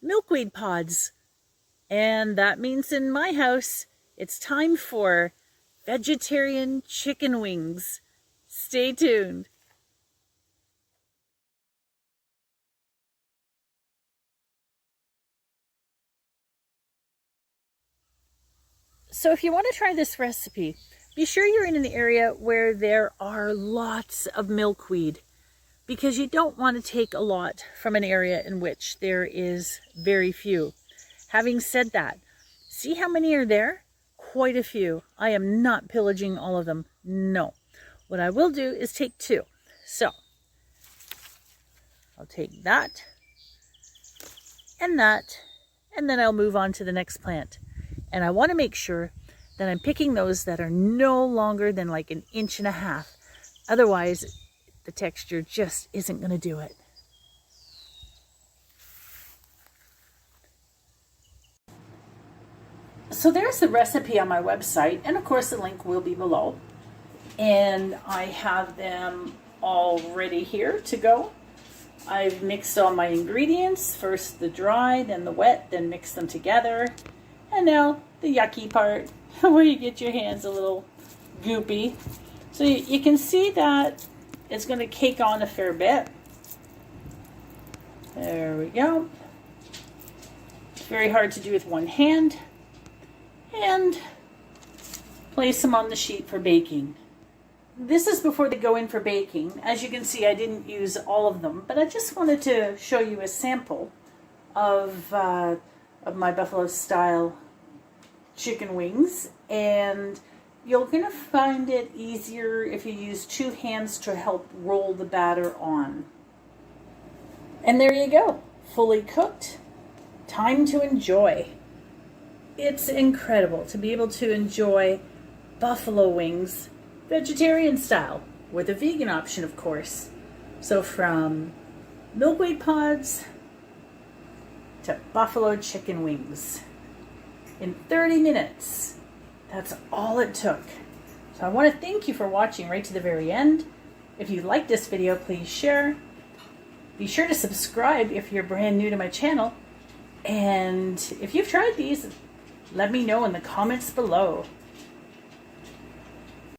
milkweed pods. And that means in my house, it's time for vegetarian chicken wings. Stay tuned. So if you want to try this recipe, be sure you're in an area where there are lots of milkweed, because you don't want to take a lot from an area in which there is very few. Having said that, see how many are there? Quite a few. I am not pillaging all of them. No. What I will do is take 2. So, I'll take that, and then I'll move on to the next plant. And I want to make sure that I'm picking those that are no longer than like 1.5 inches. Otherwise, the texture just isn't going to do it. So there's the recipe on my website, and of course the link will be below. And I have them all ready here to go. I've mixed all my ingredients, first the dry, then the wet, then mix them together. And now the yucky part, where you get your hands a little goopy. So you can see that it's going to cake on a fair bit. There we go. It's very hard to do with one hand. And place them on the sheet for baking. This is before they go in for baking. As you can see, I didn't use all of them, but I just wanted to show you a sample of my buffalo style chicken wings, and you're going to find it easier if you use 2 hands to help roll the batter on. And there you go, fully cooked. Time to enjoy. It's incredible to be able to enjoy buffalo wings vegetarian style, with a vegan option, of course. So from milkweed pods to buffalo chicken wings in 30 minutes. That's all it took. So I want to thank you for watching right to the very end. If you liked this video, please share. Be sure to subscribe if you're brand new to my channel. And if you've tried these, let me know in the comments below.